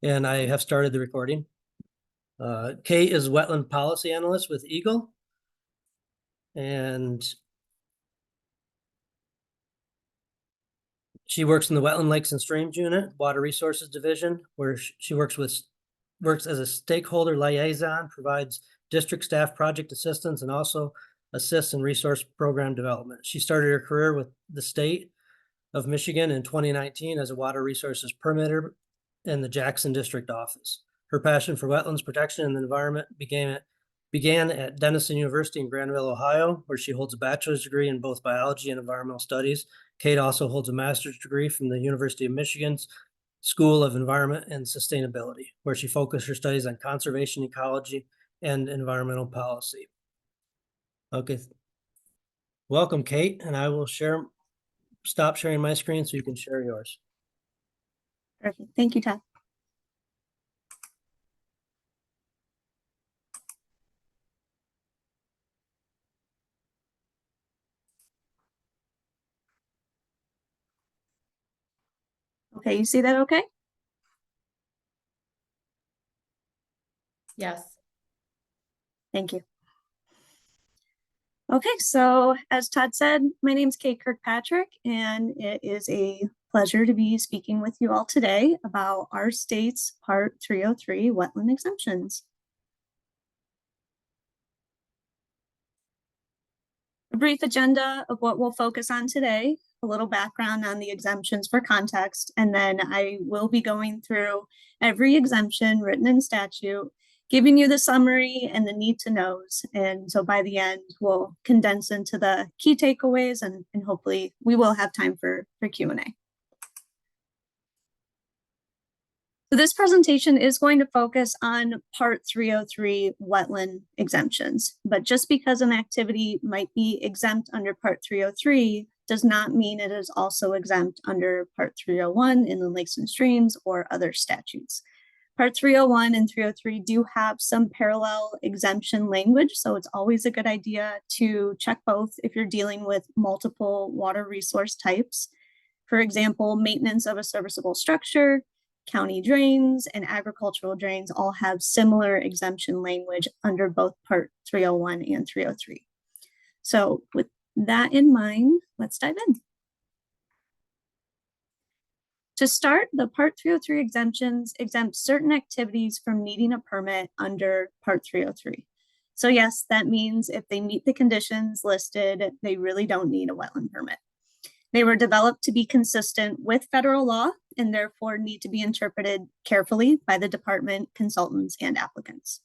And I have started the recording. Kate is Wetland Policy Analyst with EGLE. And she works in the Wetland Lakes and Streams Unit, Water Resources Division, where she works as a stakeholder liaison, provides district staff project assistance, and also assists in resource program development. She started her career with the state of Michigan in 2019 as a water resources permitter in the Jackson District Office. Her passion for wetlands protection and the environment began at Denison University in Granville, Ohio, where she holds a bachelor's degree in both biology and environmental studies. Kate also holds a master's degree from the University of Michigan's School of Environment and Sustainability, where she focused her studies on conservation, ecology, and environmental policy. Okay. Welcome, Kate, and I will stop sharing my screen so you can share yours. Perfect. Thank you, Todd. Okay, you see that okay? Yes. Thank you. Okay, so as Todd said, my name is Kate Kirkpatrick, and it is a pleasure to be speaking with you all today about our state's Part 303 wetland exemptions. A brief agenda of what we'll focus on today, a little background on the exemptions for context, and then I will be going through every exemption written in statute, giving you the summary and the need to knows. And so by the end, we'll condense into the key takeaways, and hopefully we will have time for Q&A. So this presentation is going to focus on Part 303 wetland exemptions, but just because an activity might be exempt under Part 303 does not mean it is also exempt under Part 301 inland lakes and streams or other statutes. Part 301 and 303 do have some parallel exemption language, so it's always a good idea to check both if you're dealing with multiple water resource types. For example, maintenance of a serviceable structure, county drains, and agricultural drains all have similar exemption language under both Part 301 and 303. So with that in mind, let's dive in. To start, the Part 303 exemptions exempt certain activities from needing a permit under Part 303. So yes, that means if they meet the conditions listed, they really don't need a wetland permit. They were developed to be consistent with federal law and therefore need to be interpreted carefully by the department, consultants, and applicants.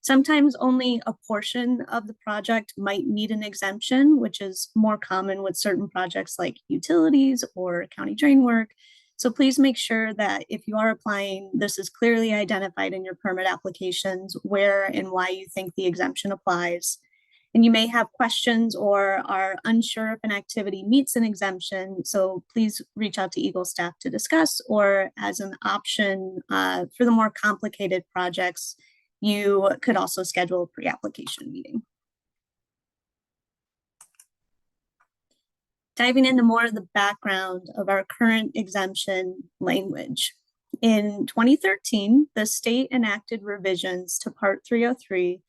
Sometimes only a portion of the project might need an exemption, which is more common with certain projects like utilities or county drain work. So please make sure that if you are applying, this is clearly identified in your permit applications where and why you think the exemption applies. And you may have questions or are unsure if an activity meets an exemption, so please reach out to EGLE staff to discuss, or as an option for the more complicated projects, you could also schedule a pre-application meeting. Diving into more of the background of our current exemption language. In 2013, the state enacted revisions to Part 303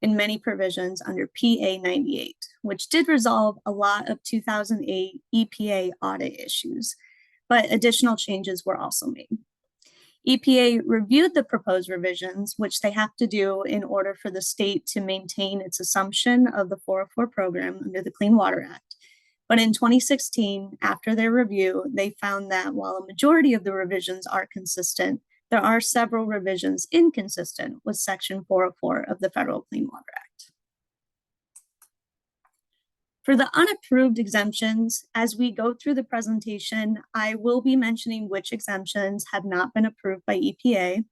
in many provisions under PA 98, which did resolve a lot of 2008 EPA audit issues, but additional changes were also made. EPA reviewed the proposed revisions, which they have to do in order for the state to maintain its assumption of the 404 program under the Clean Water Act. But in 2016, after their review, they found that while a majority of the revisions are consistent, there are several revisions inconsistent with Section 404 of the Federal Clean Water Act. For the unapproved exemptions, as we go through the presentation, I will be mentioning which exemptions have not been approved by EPA,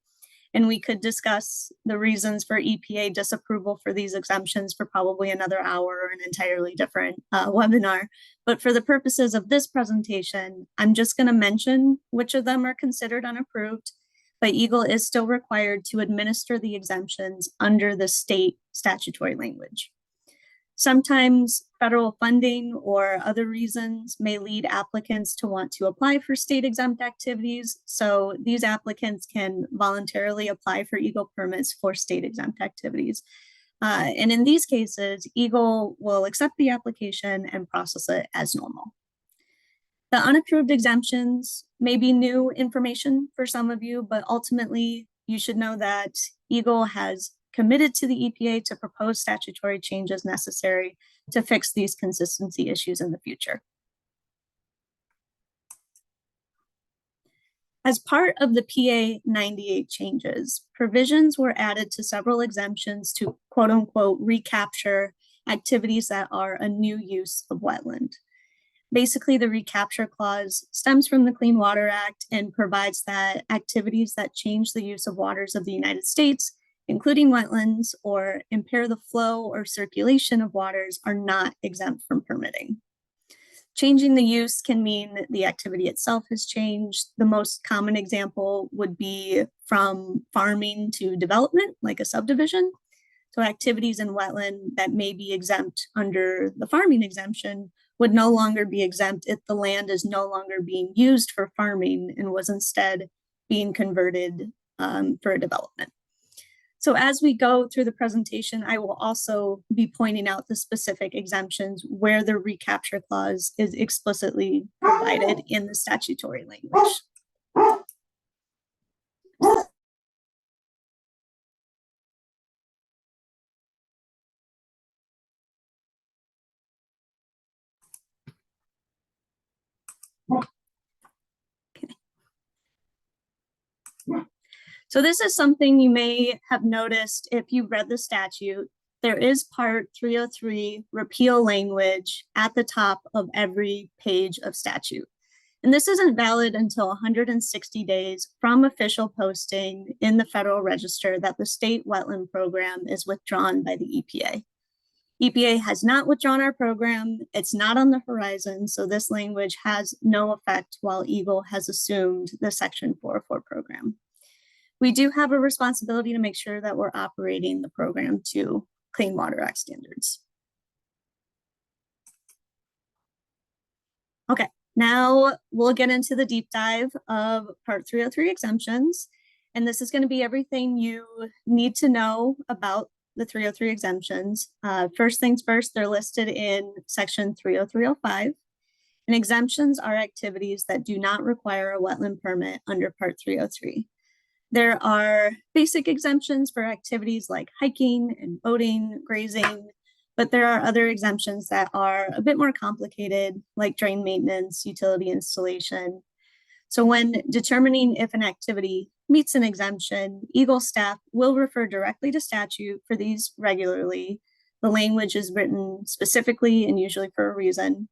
and we could discuss the reasons for EPA disapproval for these exemptions for probably another hour or an entirely different webinar. But for the purposes of this presentation, I'm just going to mention which of them are considered unapproved, but EGLE is still required to administer the exemptions under the state statutory language. Sometimes federal funding or other reasons may lead applicants to want to apply for state exempt activities. So these applicants can voluntarily apply for EGLE permits for state exempt activities. And in these cases, EGLE will accept the application and process it as normal. The unapproved exemptions may be new information for some of you, but ultimately you should know that EGLE has committed to the EPA to propose statutory changes necessary to fix these consistency issues in the future. As part of the PA 98 changes, provisions were added to several exemptions to quote unquote recapture activities that are a new use of wetland. Basically, the recapture clause stems from the Clean Water Act and provides that activities that change the use of waters of the United States, including wetlands, or impair the flow or circulation of waters are not exempt from permitting. Changing the use can mean the activity itself has changed. The most common example would be from farming to development, like a subdivision. So activities in wetland that may be exempt under the farming exemption would no longer be exempt if the land is no longer being used for farming and was instead being converted for a development. So as we go through the presentation, I will also be pointing out the specific exemptions where the recapture clause is explicitly provided in the statutory language. So this is something you may have noticed if you read the statute. There is Part 303 repeal language at the top of every page of statute. And this isn't valid until 160 days from official posting in the Federal Register that the state wetland program is withdrawn by the EPA. EPA has not withdrawn our program. It's not on the horizon. So this language has no effect while EGLE has assumed the Section 404 program. We do have a responsibility to make sure that we're operating the program to Clean Water Act standards. Okay, now we'll get into the deep dive of Part 303 exemptions. And this is going to be everything you need to know about the 303 exemptions. First things first, they're listed in Section 30305. And exemptions are activities that do not require a wetland permit under Part 303. There are basic exemptions for activities like hiking and boating, grazing, but there are other exemptions that are a bit more complicated, like drain maintenance, utility installation. So when determining if an activity meets an exemption, EGLE staff will refer directly to statute for these regularly. The language is written specifically and usually for a reason.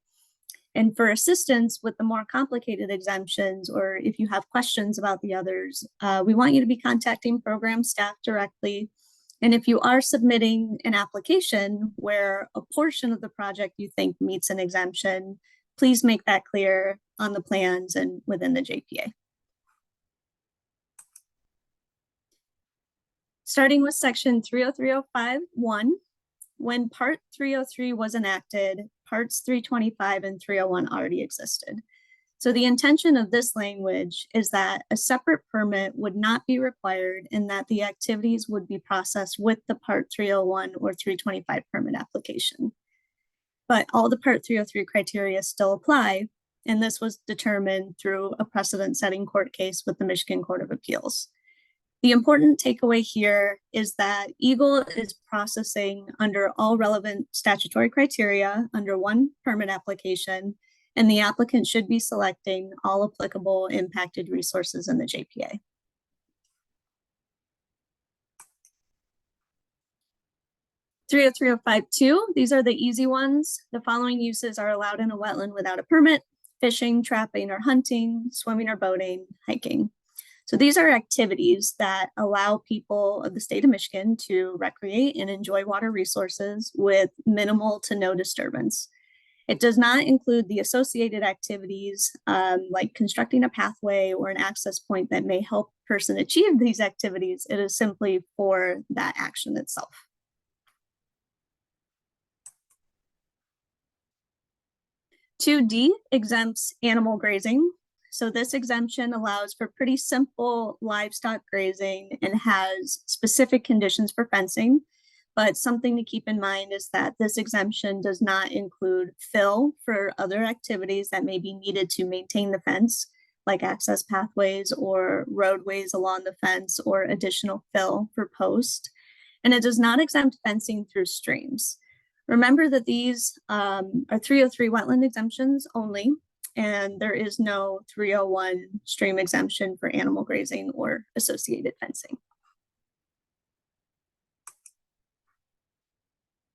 And for assistance with the more complicated exemptions, or if you have questions about the others, we want you to be contacting program staff directly. And if you are submitting an application where a portion of the project you think meets an exemption, please make that clear on the plans and within the JPA. Starting with Section 30305(1), when Part 303 was enacted, Parts 325 and 301 already existed. So the intention of this language is that a separate permit would not be required and that the activities would be processed with the Part 301 or 325 permit application. But all the Part 303 criteria still apply, and this was determined through a precedent-setting court case with the Michigan Court of Appeals. The important takeaway here is that EGLE is processing under all relevant statutory criteria under one permit application, and the applicant should be selecting all applicable impacted resources in the JPA. (30305)(2), these are the easy ones. The following uses are allowed in a wetland without a permit: fishing, trapping, or hunting, swimming or boating, hiking. So these are activities that allow people of the state of Michigan to recreate and enjoy water resources with minimal to no disturbance. It does not include the associated activities like constructing a pathway or an access point that may help a person achieve these activities. It is simply for that action itself. 2D exempts animal grazing. So this exemption allows for pretty simple livestock grazing and has specific conditions for fencing. But something to keep in mind is that this exemption does not include fill for other activities that may be needed to maintain the fence, like access pathways or roadways along the fence or additional fill for post. And it does not exempt fencing through streams. Remember that these are 303 wetland exemptions only, and there is no 301 stream exemption for animal grazing or associated fencing.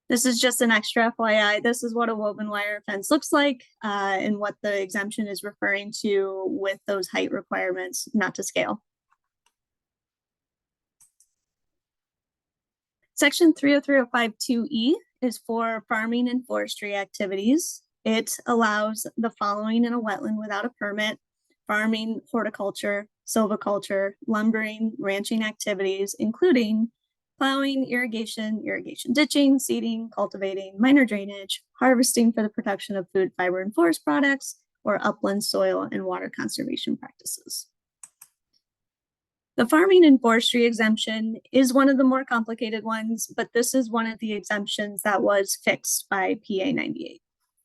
This is just an extra FYI. This is what a woven wire fence looks like and what the exemption is referring to with those height requirements, not to scale. Section 303.05.2E is for farming and forestry activities. It allows the following in a wetland without a permit: farming, horticulture, silviculture, lumbering, ranching activities, including plowing, irrigation, ditching, seeding, cultivating, minor drainage, harvesting for the production of food, fiber, and forest products, or upland soil and water conservation practices. The farming and forestry exemption is one of the more complicated ones, but this is one of the exemptions that was fixed by PA 98.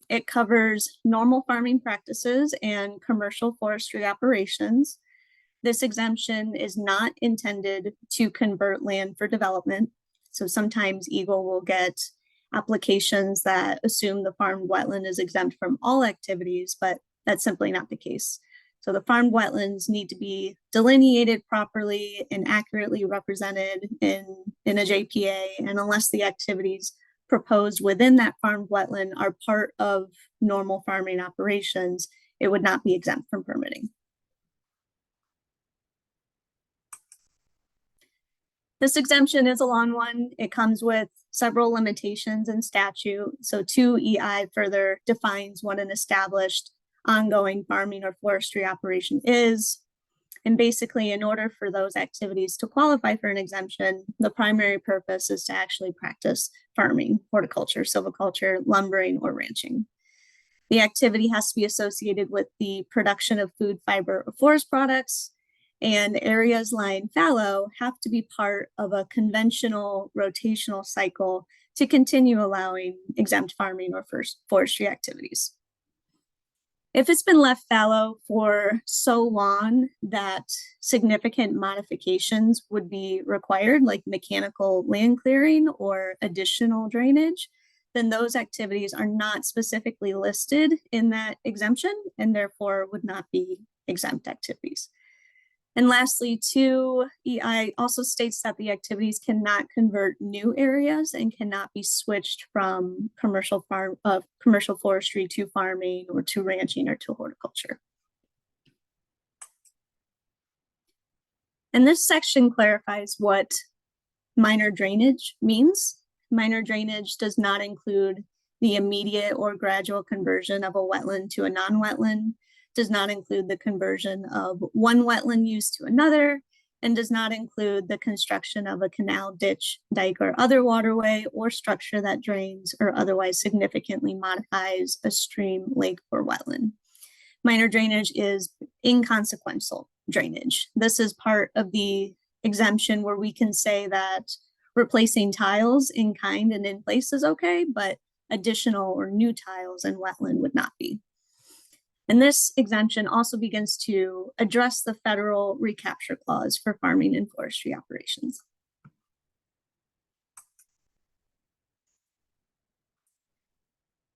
It covers normal farming practices and commercial forestry operations. This exemption is not intended to convert land for development. So sometimes EGLE will get applications that assume the farmed wetland is exempt from all activities, but that's simply not the case. So the farmed wetlands need to be delineated properly and accurately represented in a JPA. And unless the activities proposed within that farmed wetland are part of normal farming operations, it would not be exempt from permitting. This exemption is a long one. It comes with several limitations in statute. So 2EI further defines what an established ongoing farming or forestry operation is. And basically, in order for those activities to qualify for an exemption, the primary purpose is to actually practice farming, horticulture, silviculture, lumbering, or ranching. The activity has to be associated with the production of food, fiber, or forest products, and areas lying fallow have to be part of a conventional rotational cycle to continue allowing exempt farming or forestry activities. If it's been left fallow for so long that significant modifications would be required, like mechanical land clearing or additional drainage, then those activities are not specifically listed in that exemption and therefore would not be exempt activities. And lastly, 2EI also states that the activities cannot convert new areas and cannot be switched from commercial forestry to farming or to ranching or to horticulture. And this section clarifies what minor drainage means. Minor drainage does not include the immediate or gradual conversion of a wetland to a non-wetland, does not include the conversion of one wetland use to another, and does not include the construction of a canal, ditch, dike, or other waterway or structure that drains or otherwise significantly modifies a stream, lake, or wetland. Minor drainage is inconsequential drainage. This is part of the exemption where we can say that replacing tiles in kind and in place is okay, but additional or new tiles in wetland would not be. And this exemption also begins to address the federal recapture clause for farming and forestry operations.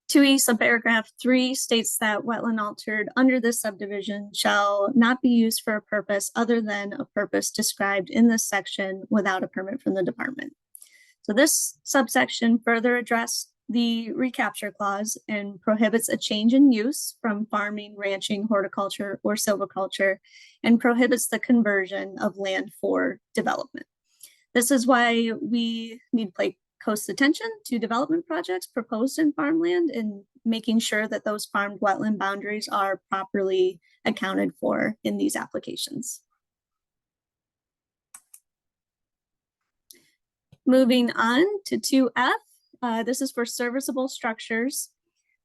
Subparagraph 3 states that wetland altered under this subdivision shall not be used for a purpose other than a purpose described in this section without a permit from the department. So this subsection further addressed the recapture clause and prohibits a change in use from farming, ranching, horticulture, or silviculture, and prohibits the conversion of land for development. This is why we need to pay close attention to development projects proposed in farmland and making sure that those farmed wetland boundaries are properly accounted for in these applications. Moving on to 2F. This is for serviceable structures.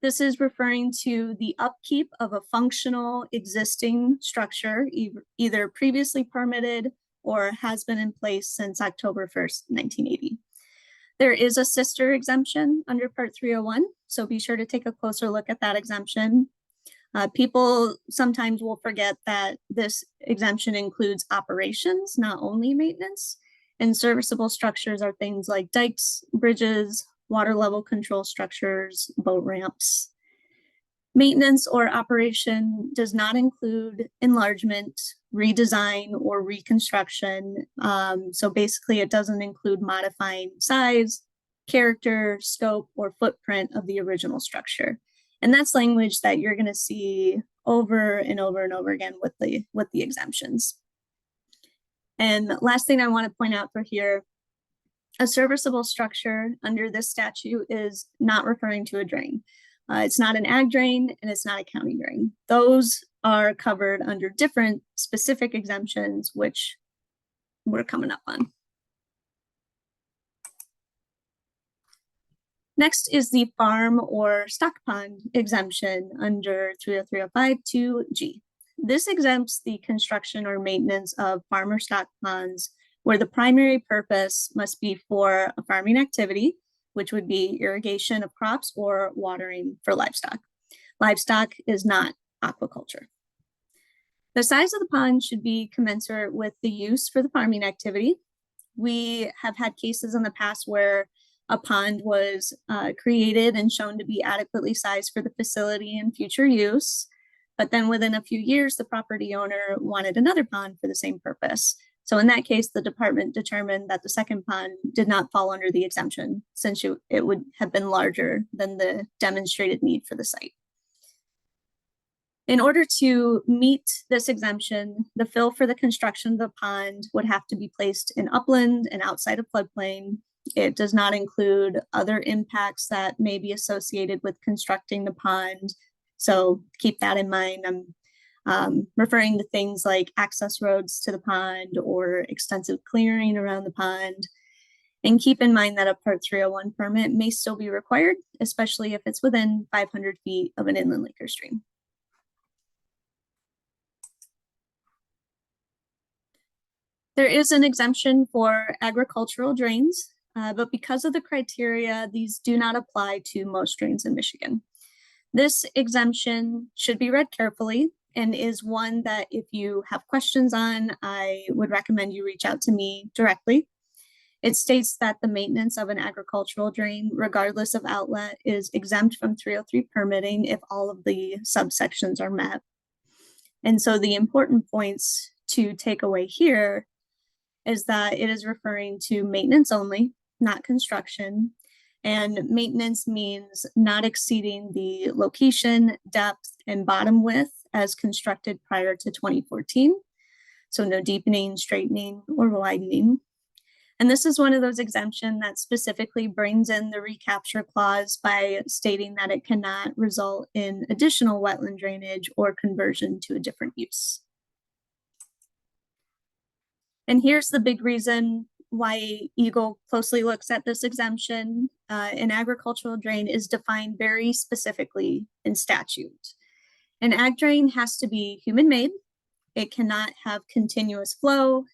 This is referring to the upkeep of a functional existing structure, either previously permitted or has been in place since October 1st, 1980. There is a sister exemption under Part 301, so be sure to take a closer look at that exemption. People sometimes will forget that this exemption includes operations, not only maintenance, and serviceable structures are things like dikes, bridges, water level control structures, boat ramps. Maintenance or operation does not include enlargement, redesign, or reconstruction. So basically it doesn't include modifying size, character, scope, or footprint of the original structure. And that's language that you're going to see over and over and over again with the exemptions. And last thing I want to point out for here, a serviceable structure under this statute is not referring to a drain. It's not an ag drain and it's not a county drain. Those are covered under different specific exemptions, which we're coming up on. Next is the farm or stock pond exemption under 30305-2G. This exempts the construction or maintenance of farm or stock ponds where the primary purpose must be for a farming activity, which would be irrigation of crops or watering for livestock. Livestock is not aquaculture. The size of the pond should be commensurate with the use for the farming activity. We have had cases in the past where a pond was created and shown to be adequately sized for the facility and future use. But then within a few years, the property owner wanted another pond for the same purpose. So in that case, the department determined that the second pond did not fall under the exemption since it would have been larger than the demonstrated need for the site. In order to meet this exemption, the fill for the construction of the pond would have to be placed in upland and outside of floodplain. It does not include other impacts that may be associated with constructing the pond. So keep that in mind. I'm referring to things like access roads to the pond or extensive clearing around the pond. And keep in mind that a Part 301 permit may still be required, especially if it's within 500 feet of an inland lake or stream. There is an exemption for agricultural drains, but because of the criteria, these do not apply to most drains in Michigan. This exemption should be read carefully and is one that if you have questions on, I would recommend you reach out to me directly. It states that the maintenance of an agricultural drain, regardless of outlet, is exempt from 303 permitting if all of the subsections are met. And so the important points to take away here is that it is referring to maintenance only, not construction. And maintenance means not exceeding the location, depth, and bottom width as constructed prior to 2014. So no deepening, straightening, or widening. And this is one of those exemptions that specifically brings in the recapture clause by stating that it cannot result in additional wetland drainage or conversion to a different use. And here's the big reason why EGLE closely looks at this exemption. An agricultural drain is defined very specifically in statute. An ag drain has to be human-made. It cannot have continuous flow.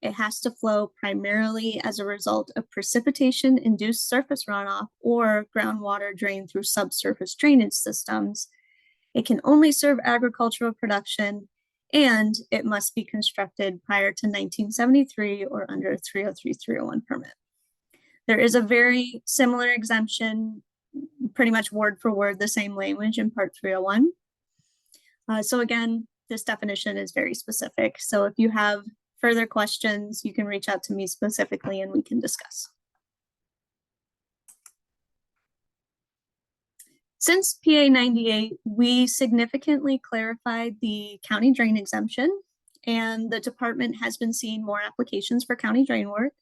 It has to flow primarily as a result of precipitation-induced surface runoff or groundwater drained through subsurface drainage systems. It can only serve agricultural production, and it must be constructed prior to 1973 or under a 303-301 permit. There is a very similar exemption, pretty much word for word the same language in Part 301. So again, this definition is very specific. So if you have further questions, you can reach out to me specifically and we can discuss. Since PA 98, we significantly clarified the county drain exemption, and the department has been seeing more applications for county drain work.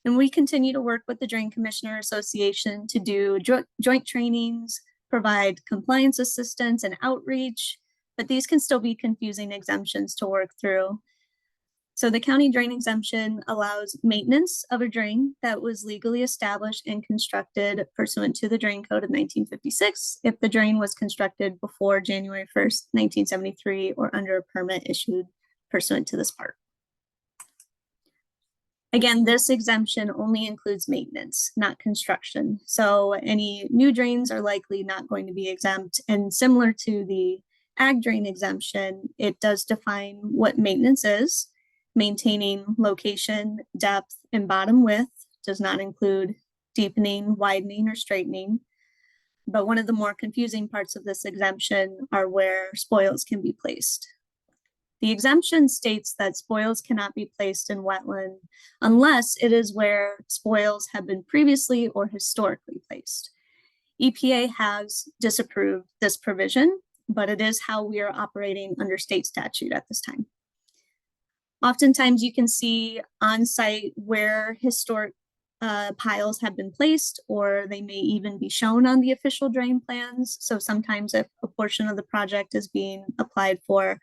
And we continue to work with the Drain Commissioner Association to do joint trainings, provide compliance assistance and outreach, but these can still be confusing exemptions to work through. So the county drain exemption allows maintenance of a drain that was legally established and constructed pursuant to the Drain Code of 1956 if the drain was constructed before January 1st, 1973, or under a permit issued pursuant to this part. Again, this exemption only includes maintenance, not construction. So any new drains are likely not going to be exempt. And similar to the ag drain exemption, it does define what maintenance is. Maintaining location, depth, and bottom width does not include deepening, widening, or straightening. But one of the more confusing parts of this exemption are where spoils can be placed. The exemption states that spoils cannot be placed in wetland unless it is where spoils have been previously or historically placed. EPA has disapproved this provision, but it is how we are operating under state statute at this time. Oftentimes you can see on site where historic piles have been placed, or they may even be shown on the official drain plans. So sometimes if a portion of the project is being applied for,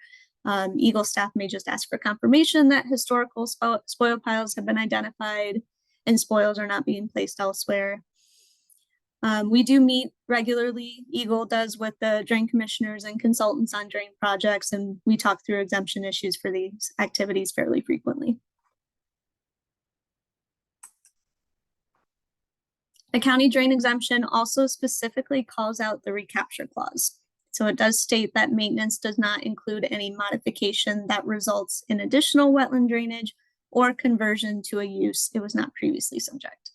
EGLE staff may just ask for confirmation that historical spoil piles have been identified and spoils are not being placed elsewhere. We do meet regularly, EGLE does, with the drain commissioners and consultants on drain projects, and we talk through exemption issues for these activities fairly frequently. The county drain exemption also specifically calls out the recapture clause. So it does state that maintenance does not include any modification that results in additional wetland drainage or conversion to a use it was not previously subject.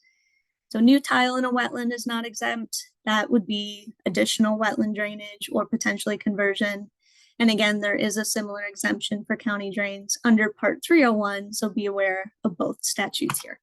So new tile in a wetland is not exempt. That would be additional wetland drainage or potentially conversion. And again, there is a similar exemption for county drains under Part 301, so be aware of both statutes here.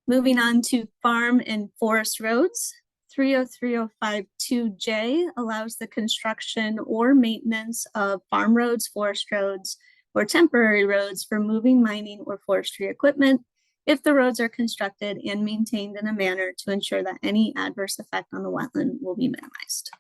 Moving on to farm and forest roads, 303052J allows the construction or maintenance of farm roads, forest roads, or temporary roads for moving mining or forestry equipment if the roads are constructed and maintained in a manner to ensure that any adverse effect on the wetland will be minimized.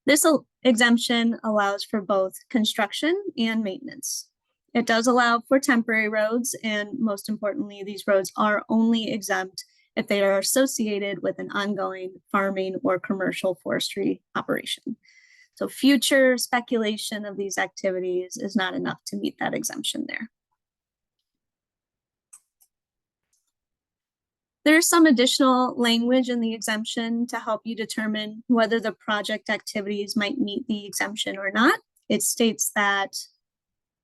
This exemption allows for both construction and maintenance. It does allow for temporary roads, and most importantly, these roads are only exempt if they are associated with an ongoing farming or commercial forestry operation. So future speculation of these activities is not enough to meet that exemption there. There's some additional language in the exemption to help you determine whether the project activities might meet the exemption or not. It states that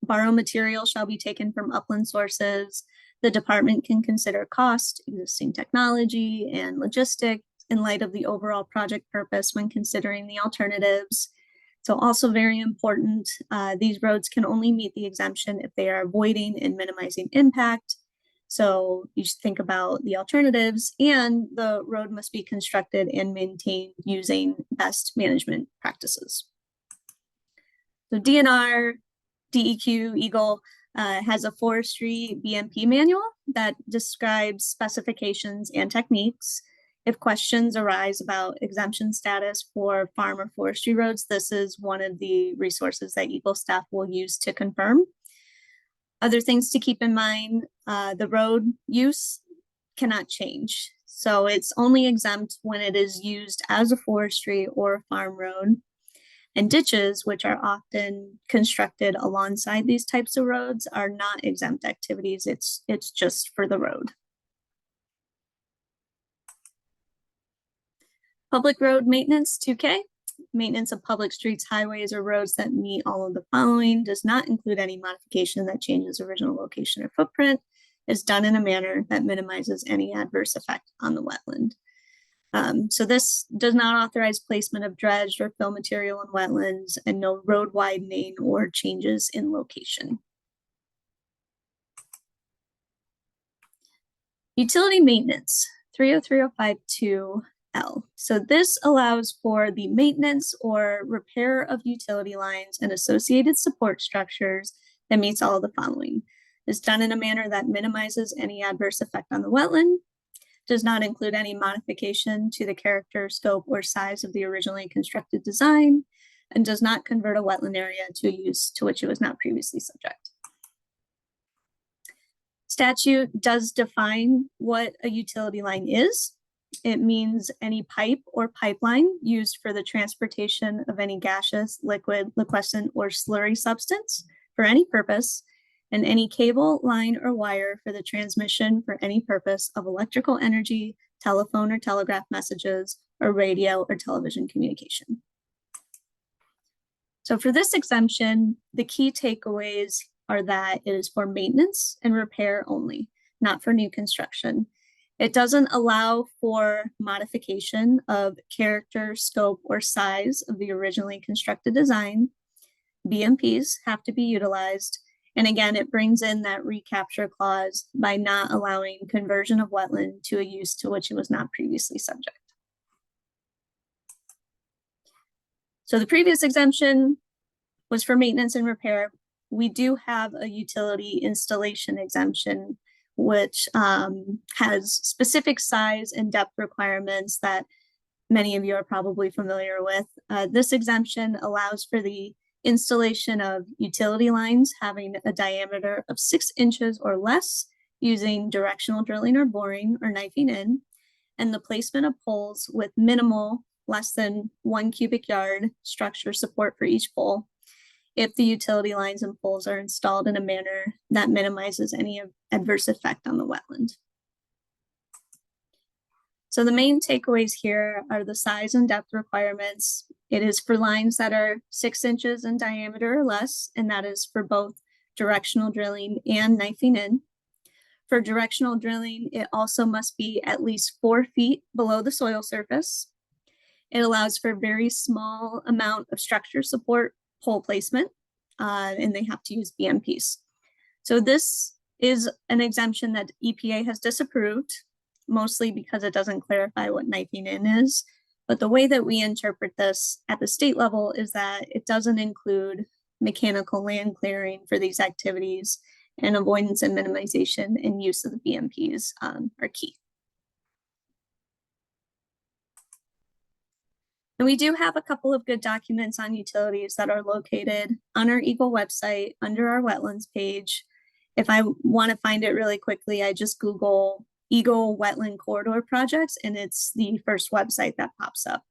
borrow material shall be taken from upland sources. The department can consider cost, existing technology, and logistics in light of the overall project purpose when considering the alternatives. So also very important, these roads can only meet the exemption if they are avoiding and minimizing impact. So you should think about the alternatives, and the road must be constructed and maintained using best management practices. So DNR, DEQ, EGLE has a forestry BMP manual that describes specifications and techniques. If questions arise about exemption status for farm or forestry roads, this is one of the resources that EGLE staff will use to confirm. Other things to keep in mind, the road use cannot change. So it's only exempt when it is used as a forestry or farm road. And ditches, which are often constructed alongside these types of roads, are not exempt activities. It's just for the road. Public road maintenance, 2K. Maintenance of public streets, highways, or roads that meet all of the following does not include any modification that changes original location or footprint, is done in a manner that minimizes any adverse effect on the wetland. So this does not authorize placement of dredged or fill material in wetlands, and no road widening or changes in location. Utility maintenance, 303052L. So this allows for the maintenance or repair of utility lines and associated support structures that meets all of the following. Is done in a manner that minimizes any adverse effect on the wetland, does not include any modification to the character, scope, or size of the originally constructed design, and does not convert a wetland area to a use to which it was not previously subject. Statute does define what a utility line is. It means any pipe or pipeline used for the transportation of any gaseous, liquid, liquescent, or slurry substance for any purpose, and any cable, line, or wire for the transmission for any purpose of electrical energy, telephone or telegraph messages, or radio or television communication. So for this exemption, the key takeaways are that it is for maintenance and repair only, not for new construction. It doesn't allow for modification of character, scope, or size of the originally constructed design. BMPs have to be utilized. And again, it brings in that recapture clause by not allowing conversion of wetland to a use to which it was not previously subject. So the previous exemption was for maintenance and repair. We do have a utility installation exemption, which has specific size and depth requirements that many of you are probably familiar with. This exemption allows for the installation of utility lines having a diameter of 6 inches or less using directional drilling or boring or knifing in, and the placement of poles with minimal less than 1 cubic yard structure support for each pole, if the utility lines and poles are installed in a manner that minimizes any adverse effect on the wetland. So the main takeaways here are the size and depth requirements. It is for lines that are 6 inches in diameter or less, and that is for both directional drilling and knifing in. For directional drilling, it also must be at least 4 feet below the soil surface. It allows for very small amount of structure support pole placement, and they have to use BMPs. So this is an exemption that EPA has disapproved, mostly because it doesn't clarify what knifing in is. But the way that we interpret this at the state level is that it doesn't include mechanical land clearing for these activities, and avoidance and minimization and use of the BMPs are key. And we do have a couple of good documents on utilities that are located on our EGLE website under our wetlands page. If I want to find it really quickly, I just Google EGLE Wetland Corridor Projects, and it's the first website that pops up.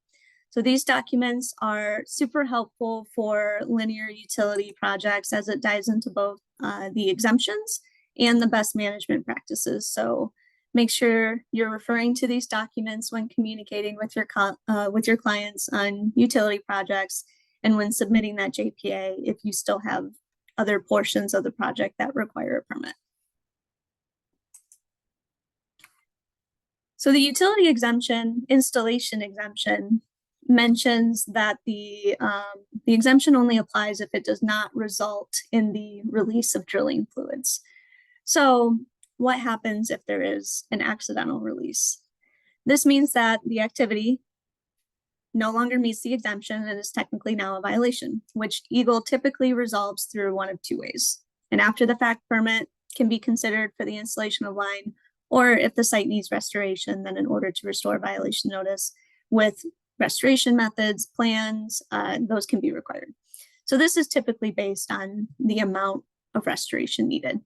So these documents are super helpful for linear utility projects as it dives into both the exemptions and the best management practices. So make sure you're referring to these documents when communicating with your clients on utility projects and when submitting that JPA if you still have other portions of the project that require a permit. So the utility exemption, installation exemption, mentions that the exemption only applies if it does not result in the release of drilling fluids. So what happens if there is an accidental release? This means that the activity no longer meets the exemption and is technically now a violation, which EGLE typically resolves through one of 2 ways. An after the fact permit can be considered for the installation of line, or if the site needs restoration, then in order to restore violation notice with restoration methods, plans, those can be required. So this is typically based on the amount of restoration needed.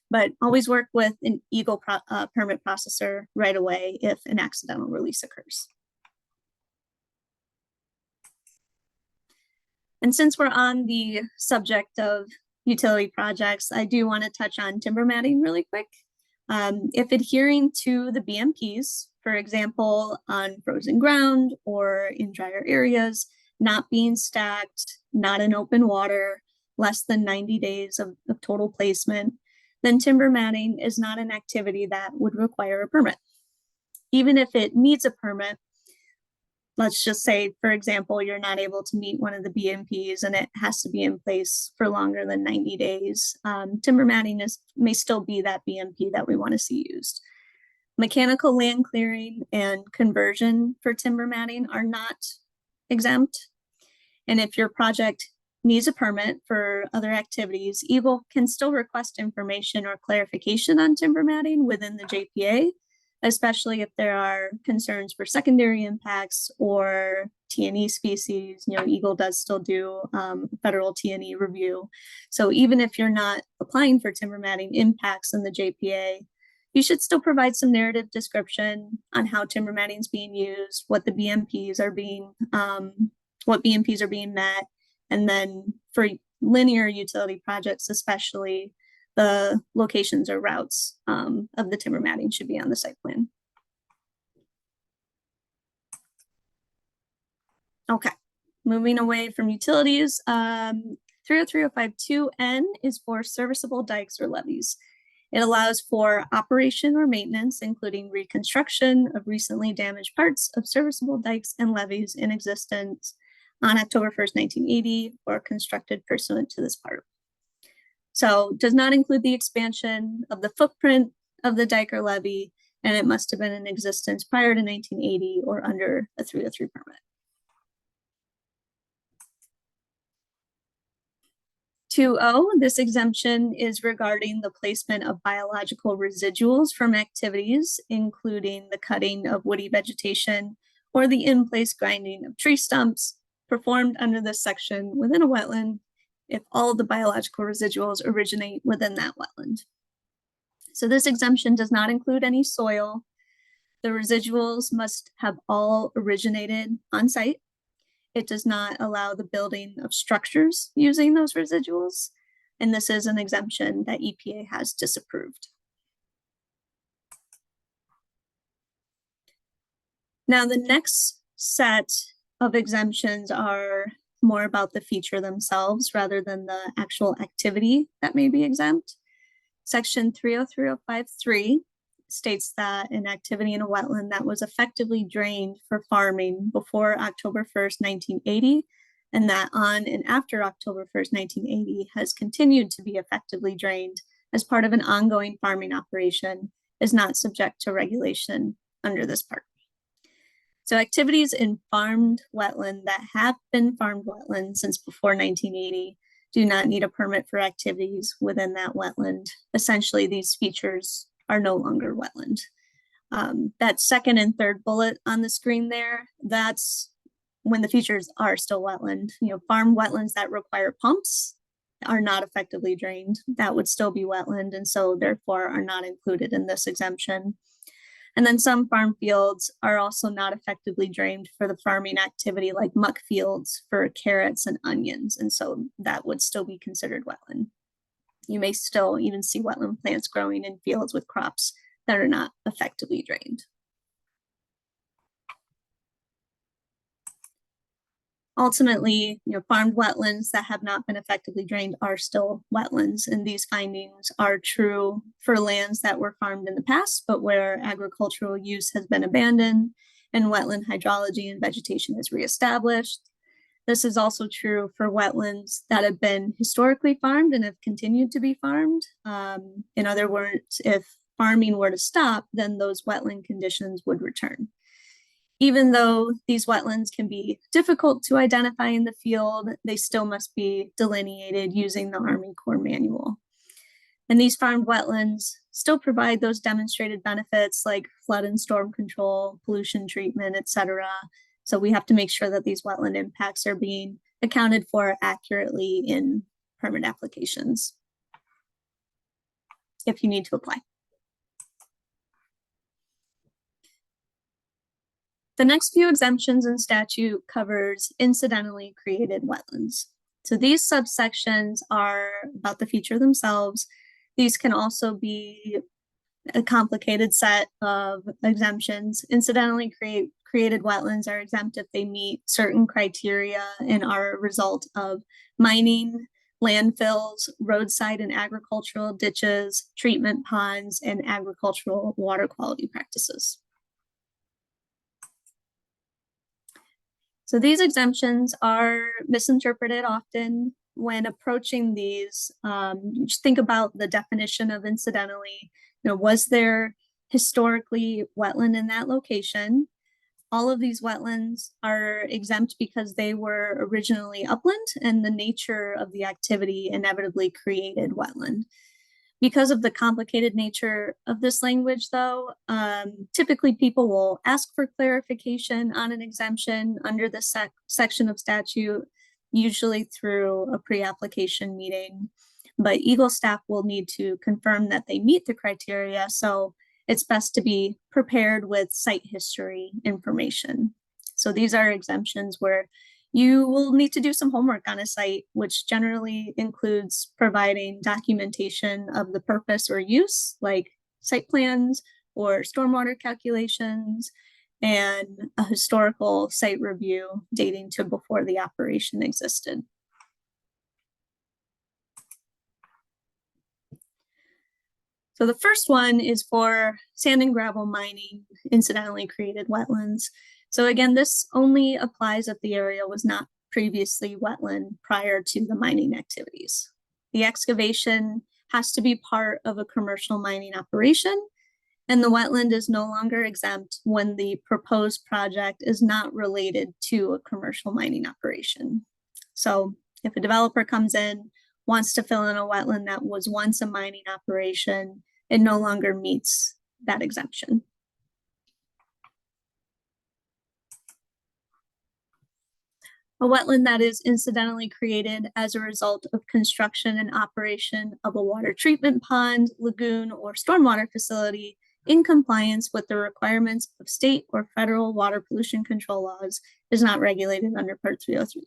But always work with an EGLE permit processor right away if an accidental release occurs. And since we're on the subject of utility projects, I do want to touch on timber matting really quick. If adhering to the BMPs, for example, on frozen ground or in drier areas, not being stacked, not in open water, less than 90 days of total placement, then timber matting is not an activity that would require a permit. Even if it needs a permit, let's just say, for example, you're not able to meet one of the BMPs and it has to be in place for longer than 90 days. Timber matting may still be that BMP that we want to see used. Mechanical land clearing and conversion for timber matting are not exempt. And if your project needs a permit for other activities, EGLE can still request information or clarification on timber matting within the JPA, especially if there are concerns for secondary impacts or T&E species. You know, EGLE does still do federal T&E review. So even if you're not applying for timber matting impacts in the JPA, you should still provide some narrative description on how timber matting is being used, what the BMPs are being, met, and then for linear utility projects, especially, the locations or routes of the timber matting should be on the site plan. Okay, moving away from utilities, 303052N is for serviceable dikes or levees. It allows for operation or maintenance, including reconstruction of recently damaged parts of serviceable dikes and levees in existence on October 1st, 1980, or constructed pursuant to this part. So does not include the expansion of the footprint of the dike or levee, and it must have been in existence prior to 1980 or under a 303 permit. 2.0, this exemption is regarding the placement of biological residuals from activities, including the cutting of woody vegetation or the in-place grinding of tree stumps performed under this section within a wetland if all of the biological residuals originate within that wetland. So this exemption does not include any soil. The residuals must have all originated on site. It does not allow the building of structures using those residuals, and this is an exemption that EPA has disapproved. Now, the next set of exemptions are more about the feature themselves rather than the actual activity that may be exempt. Section 303053 states that an activity in a wetland that was effectively drained for farming before October 1st, 1980, and that on and after October 1st, 1980 has continued to be effectively drained as part of an ongoing farming operation is not subject to regulation under this part. So activities in farmed wetland that have been farmed wetland since before 1980 do not need a permit for activities within that wetland. Essentially, these features are no longer wetland. That second and third bullet on the screen there, that's when the features are still wetland. You know, farm wetlands that require pumps are not effectively drained. That would still be wetland, and so therefore are not included in this exemption. And then some farm fields are also not effectively drained for the farming activity, like muck fields for carrots and onions, and so that would still be considered wetland. You may still even see wetland plants growing in fields with crops that are not effectively drained. Ultimately, you know, farmed wetlands that have not been effectively drained are still wetlands, and these findings are true for lands that were farmed in the past, but where agricultural use has been abandoned and wetland hydrology and vegetation is reestablished. This is also true for wetlands that have been historically farmed and have continued to be farmed. In other words, if farming were to stop, then those wetland conditions would return. Even though these wetlands can be difficult to identify in the field, they still must be delineated using the Army Corps manual. And these farmed wetlands still provide those demonstrated benefits like flood and storm control, pollution treatment, etc. So we have to make sure that these wetland impacts are being accounted for accurately in permit applications if you need to apply. The next few exemptions in statute covers incidentally created wetlands. So these subsections are about the feature themselves. These can also be a complicated set of exemptions. Incidentally created wetlands are exempt if they meet certain criteria and are a result of mining, landfills, roadside and agricultural ditches, treatment ponds, and agricultural water quality practices. So these exemptions are misinterpreted often. When approaching these, just think about the definition of incidentally. You know, was there historically wetland in that location? All of these wetlands are exempt because they were originally upland and the nature of the activity inevitably created wetland. Because of the complicated nature of this language, though, typically people will ask for clarification on an exemption under this section of statute, usually through a pre-application meeting. But EGLE staff will need to confirm that they meet the criteria, so it's best to be prepared with site history information. So these are exemptions where you will need to do some homework on a site, which generally includes providing documentation of the purpose or use, like site plans or stormwater calculations, and a historical site review dating to before the operation existed. So the first one is for sand and gravel mining, incidentally created wetlands. So again, this only applies if the area was not previously wetland prior to the mining activities. The excavation has to be part of a commercial mining operation, and the wetland is no longer exempt when the proposed project is not related to a commercial mining operation. So if a developer comes in, wants to fill in a wetland that was once a mining operation, it no longer meets that exemption. A wetland that is incidentally created as a result of construction and operation of a water treatment pond, lagoon, or stormwater facility in compliance with the requirements of state or federal water pollution control laws is not regulated under Part 303.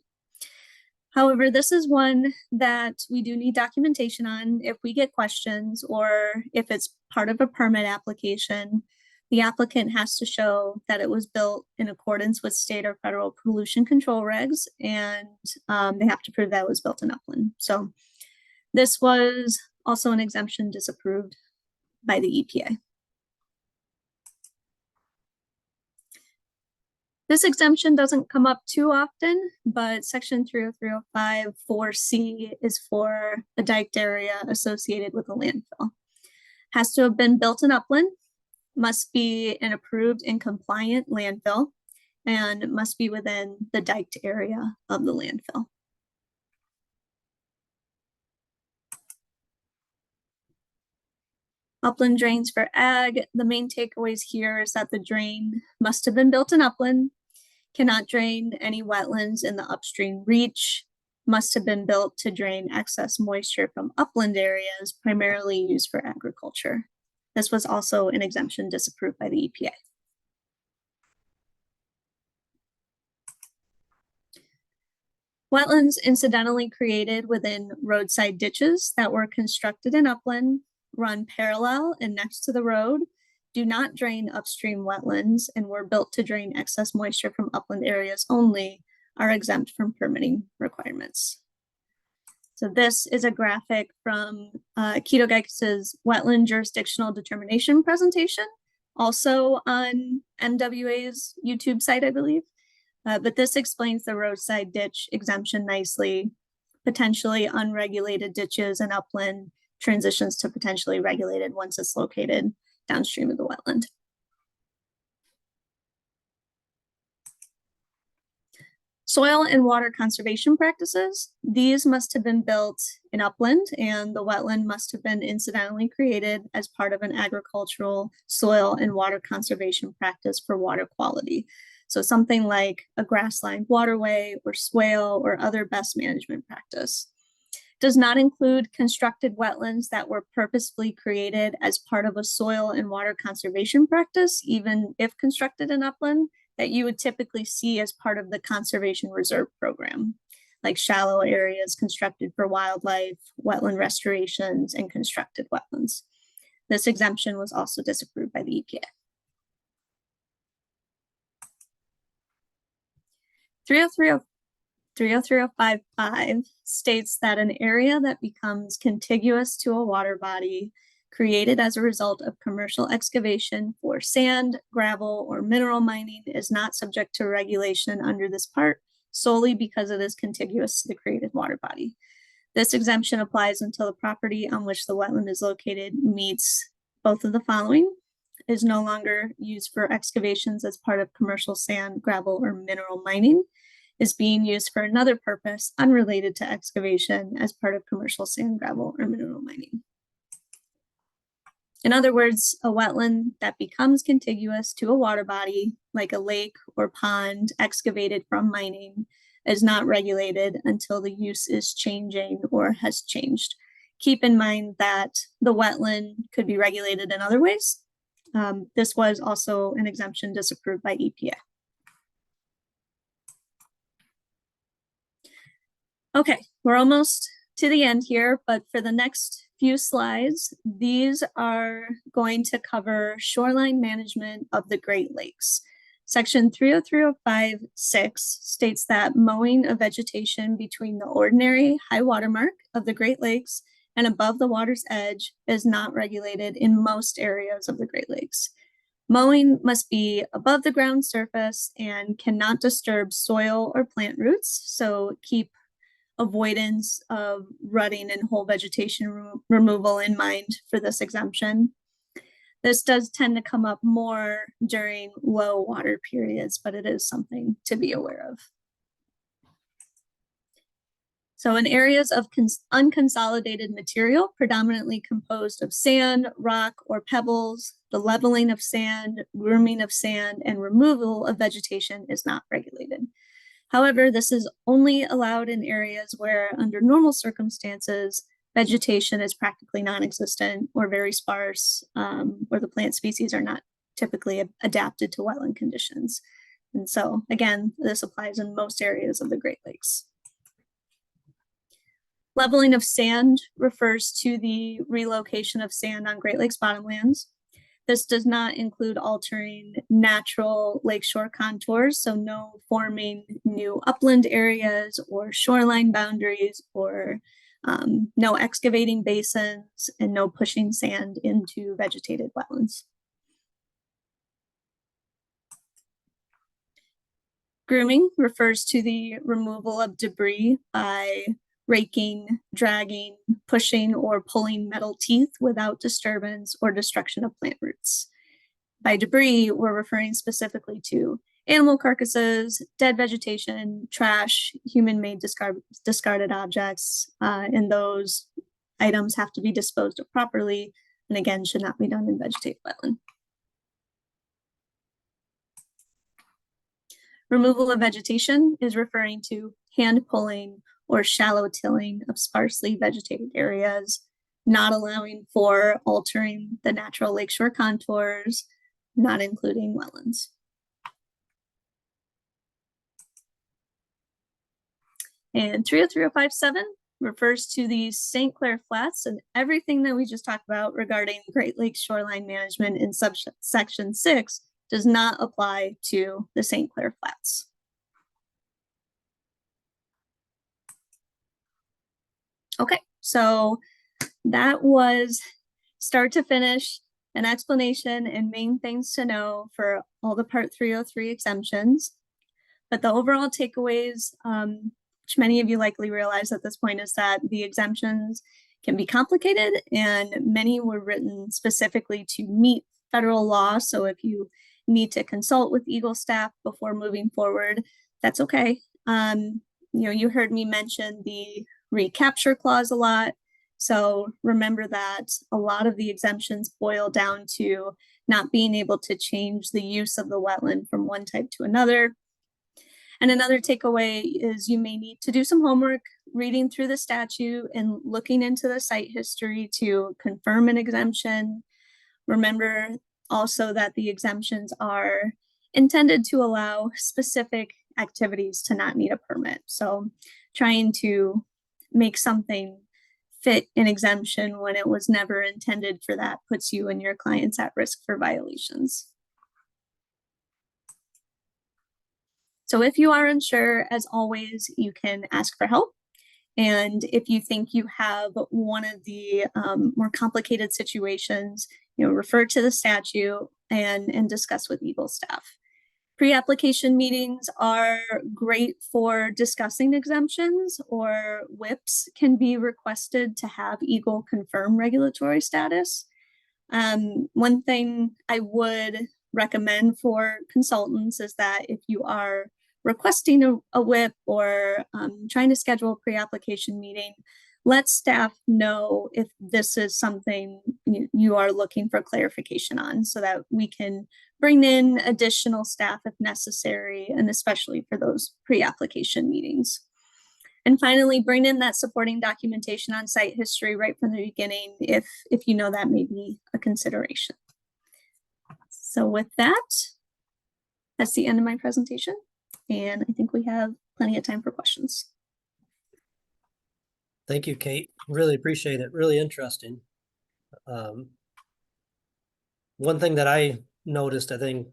However, this is one that we do need documentation on if we get questions or if it's part of a permit application. The applicant has to show that it was built in accordance with state or federal pollution control regs, and they have to prove that it was built in upland. So this was also an exemption disapproved by the EPA. This exemption doesn't come up too often, but Section 30305 4C is for a diked area associated with a landfill. Has to have been built in upland, must be an approved and compliant landfill, and must be within the diked area of the landfill. Upland drains for ag. The main takeaways here is that the drain must have been built in upland, cannot drain any wetlands in the upstream reach, must have been built to drain excess moisture from upland areas primarily used for agriculture. This was also an exemption disapproved by the EPA. Wetlands incidentally created within roadside ditches that were constructed in upland, run parallel and next to the road, do not drain upstream wetlands, and were built to drain excess moisture from upland areas only, are exempt from permitting requirements. So this is a graphic from Keto Geis's Wetland Jurisdictional Determination presentation, also on MWA's YouTube site, I believe. But this explains the roadside ditch exemption nicely. Potentially unregulated ditches and upland transitions to potentially regulated once it's located downstream of the wetland. Soil and water conservation practices. These must have been built in upland, and the wetland must have been incidentally created as part of an agricultural soil and water conservation practice for water quality. So something like a grass-lined waterway or swale or other best management practice. Does not include constructed wetlands that were purposefully created as part of a soil and water conservation practice, even if constructed in upland, that you would typically see as part of the conservation reserve program, like shallow areas constructed for wildlife, wetland restorations, and constructed wetlands. This exemption was also disapproved by the EPA. 30305 states that an area that becomes contiguous to a water body created as a result of commercial excavation for sand, gravel, or mineral mining is not subject to regulation under this part solely because it is contiguous to the created water body. This exemption applies until the property on which the wetland is located meets both of the following: is no longer used for excavations as part of commercial sand, gravel, or mineral mining, is being used for another purpose unrelated to excavation as part of commercial sand, gravel, or mineral mining. In other words, a wetland that becomes contiguous to a water body, like a lake or pond excavated from mining, is not regulated until the use is changing or has changed. Keep in mind that the wetland could be regulated in other ways. This was also an exemption disapproved by EPA. Okay, we're almost to the end here, but for the next few slides, these are going to cover shoreline management of the Great Lakes. Section 303.05.6 states that mowing of vegetation between the ordinary high water mark of the Great Lakes and above the water's edge is not regulated in most areas of the Great Lakes. Mowing must be above the ground surface and cannot disturb soil or plant roots, so keep avoidance of rutting and whole vegetation removal in mind for this exemption. This does tend to come up more during low water periods, but it is something to be aware of. So in areas of unconsolidated material, predominantly composed of sand, rock, or pebbles, the leveling of sand, grooming of sand, and removal of vegetation is not regulated. However, this is only allowed in areas where, under normal circumstances, vegetation is practically non-existent or very sparse, where the plant species are not typically adapted to wetland conditions. And so, again, this applies in most areas of the Great Lakes. Leveling of sand refers to the relocation of sand on Great Lakes bottomlands. This does not include altering natural lakeshore contours, so no forming new upland areas or shoreline boundaries, or no excavating basins, and no pushing sand into vegetated wetlands. Grooming refers to the removal of debris by raking, dragging, pushing, or pulling metal teeth without disturbance or destruction of plant roots. By debris, we're referring specifically to animal carcasses, dead vegetation, trash, human-made discarded objects, and those items have to be disposed of properly, and again, should not be done in vegetated wetland. Removal of vegetation is referring to hand pulling or shallow tilling of sparsely vegetated areas, not allowing for altering the natural lakeshore contours, not including wetlands. And 303.05.7 refers to the St. Clair Flats, and everything that we just talked about regarding Great Lakes shoreline management in subsection 6 does not apply to the St. Clair Flats. Okay, so that was start to finish an explanation and main things to know for all the Part 303 exemptions. But the overall takeaways, which many of you likely realize at this point, is that the exemptions can be complicated and many were written specifically to meet federal law. So if you need to consult with EGLE staff before moving forward, that's okay. You heard me mention the recapture clause a lot. So remember that a lot of the exemptions boil down to not being able to change the use of the wetland from one type to another. And another takeaway is you may need to do some homework reading through the statute and looking into the site history to confirm an exemption. Remember also that the exemptions are intended to allow specific activities to not need a permit. So trying to make something fit an exemption when it was never intended for that puts you and your clients at risk for violations. So if you are unsure, as always, you can ask for help. And if you think you have one of the more complicated situations, refer to the statute and discuss with EGLE staff. Pre-application meetings are great for discussing exemptions, or WIPs can be requested to have EGLE confirm regulatory status. One thing I would recommend for consultants is that if you are requesting a WIP or trying to schedule a pre-application meeting, let staff know if this is something you are looking for clarification on, so that we can bring in additional staff if necessary, and especially for those pre-application meetings. And finally, bring in that supporting documentation on site history right from the beginning if you know that may be a consideration. So with that, that's the end of my presentation, and I think we have plenty of time for questions. Thank you, Kate. Really appreciate it. Really interesting. One thing that I noticed, I think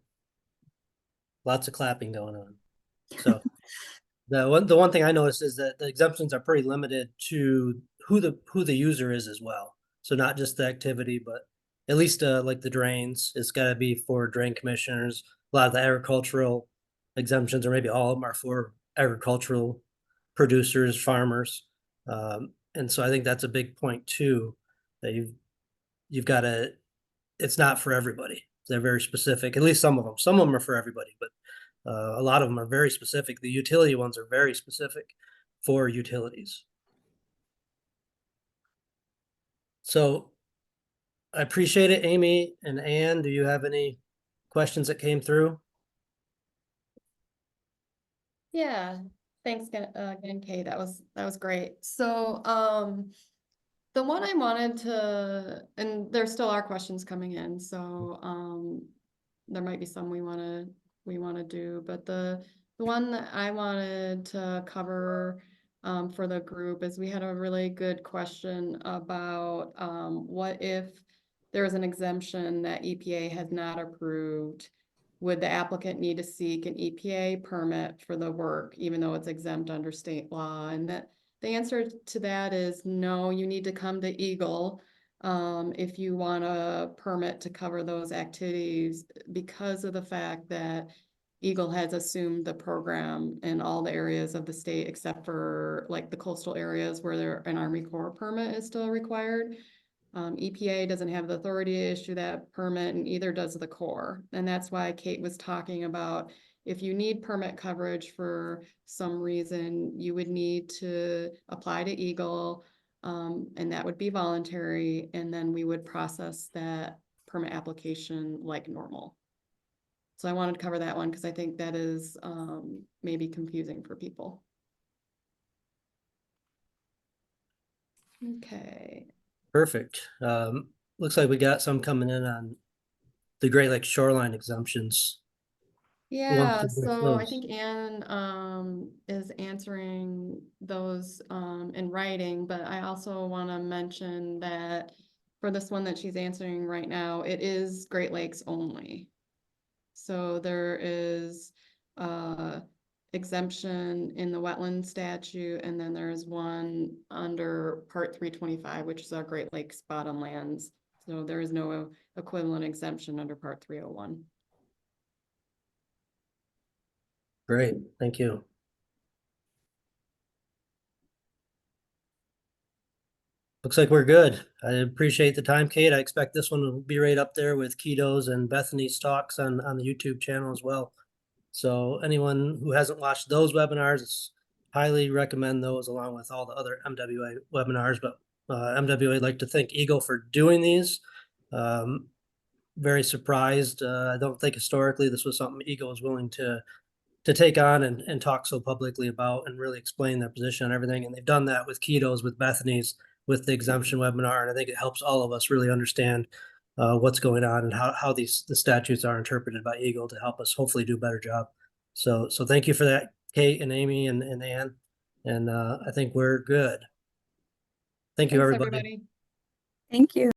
lots of clapping going on. So the one thing I noticed is that the exemptions are pretty limited to who the user is as well. So not just the activity, but at least like the drains, it's got to be for drain commissioners. A lot of the agricultural exemptions, or maybe all of them, are for agricultural producers, farmers. And so I think that's a big point too, that you've got to, it's not for everybody. They're very specific, at least some of them. Some of them are for everybody, but a lot of them are very specific. The utility ones are very specific for utilities. So I appreciate it, Amy and Ann. Do you have any questions that came through? Yeah, thanks again, Kate. That was great. So the one I wanted to, and there still are questions coming in, so there might be some we want to do, but the one that I wanted to cover for the group is we had a really good question about what if there is an exemption that EPA has not approved. Would the applicant need to seek an EPA permit for the work, even though it's exempt under state law? And that the answer to that is no, you need to come to EGLE if you want a permit to cover those activities, because of the fact that EGLE has assumed the program in all the areas of the state except for like the coastal areas where an Army Corps permit is still required. EPA doesn't have the authority to issue that permit, and either does the Corps. And that's why Kate was talking about, if you need permit coverage for some reason, you would need to apply to EGLE, and that would be voluntary, and then we would process that permit application like normal. So I wanted to cover that one because I think that is maybe confusing for people. Okay. Perfect. Looks like we got some coming in on the Great Lakes shoreline exemptions. Yeah, so I think Ann is answering those in writing, but I also want to mention that for this one that she's answering right now, it is Great Lakes only. So there is exemption in the wetland statute, and then there's one under Part 325, which is our Great Lakes bottomlands. So there is no equivalent exemption under Part 301. Great, thank you. Looks like we're good. I appreciate the time, Kate. I expect this one will be right up there with Keto's and Bethany's talks on the YouTube channel as well. So anyone who hasn't watched those webinars, highly recommend those along with all the other MWA webinars. But MWA would like to thank EGLE for doing these. Very surprised. I don't think historically this was something EGLE was willing to take on and talk so publicly about and really explain their position on everything. And they've done that with Keto's, with Bethany's, with the exemption webinar. And I think it helps all of us really understand what's going on and how the statutes are interpreted by EGLE to help us hopefully do a better job. So thank you for that, Kate and Amy and Ann. And I think we're good. Thank you, Thanks, everybody. Thank you.